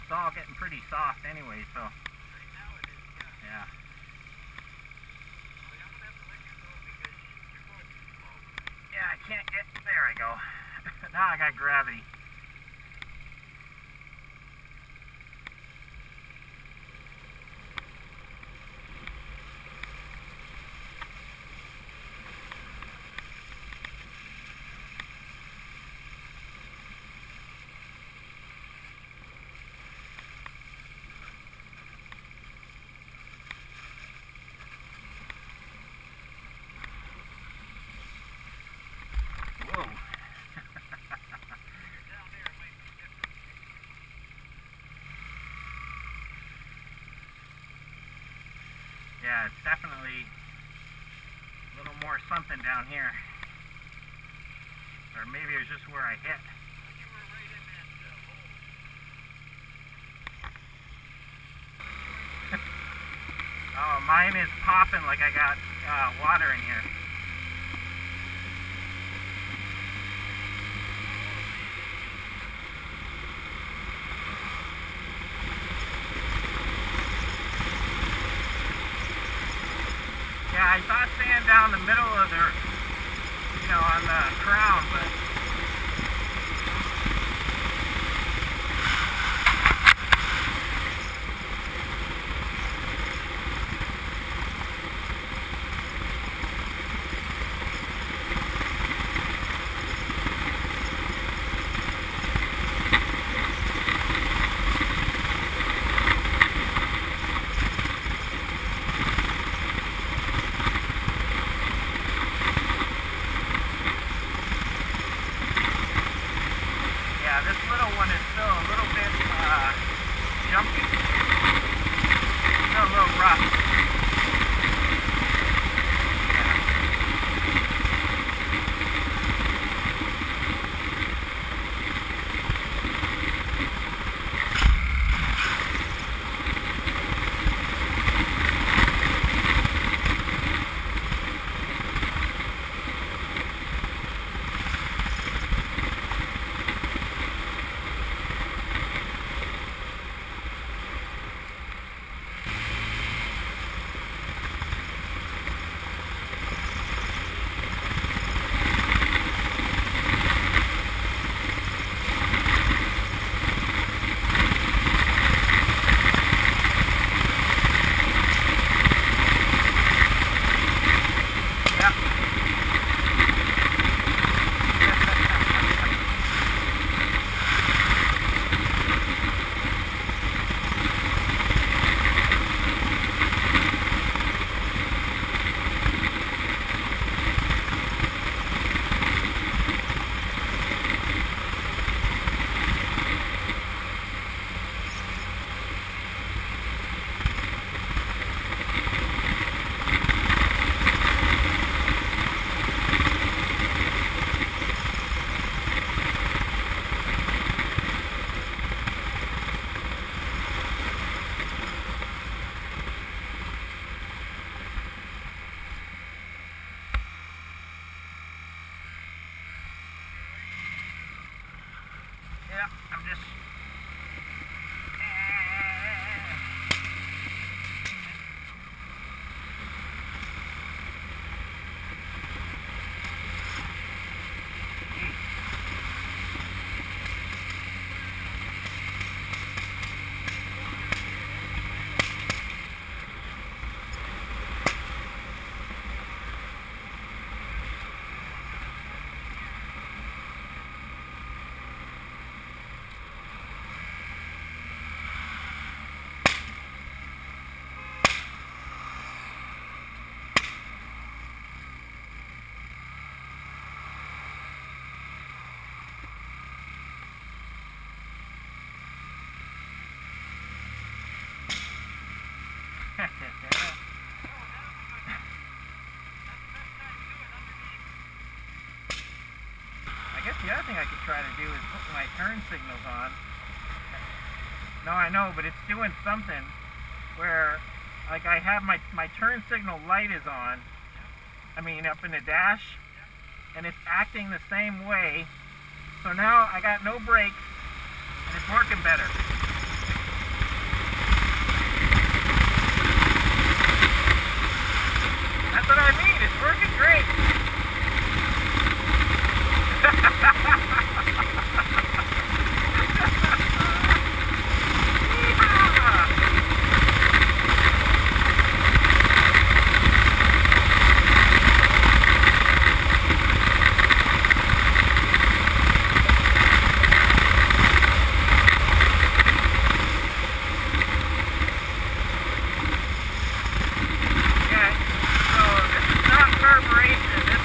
it's all getting pretty soft anyway, so. Yeah. Yeah, I can't get, there I go. Now I got gravity. Whoa. Yeah, it's definitely a little more something down here. Or maybe it was just where I hit. Oh, mine is popping like I got water in here. Yeah, I thought sand down the middle of the, on the crown, but this little one is still a little bit jumpy. Still a little rough. Yeah, I'm just... I guess the other thing I could try to do is put my turn signals on. No, I know, but it's doing something where, like, I have my turn signal light is on, I mean up in the dash, and it's acting the same way. So now I got no brakes, and it's working better. what I mean. It's working great. Yeah, so this is not carburation. This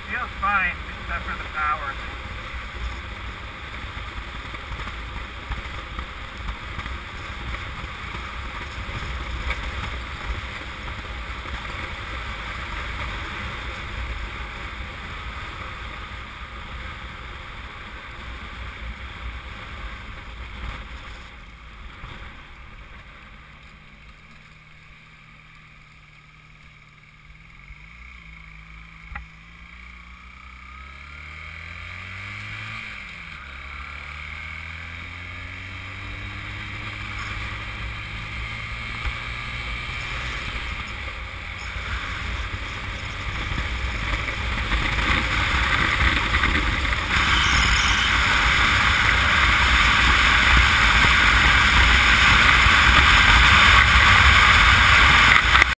feels fine except for the power.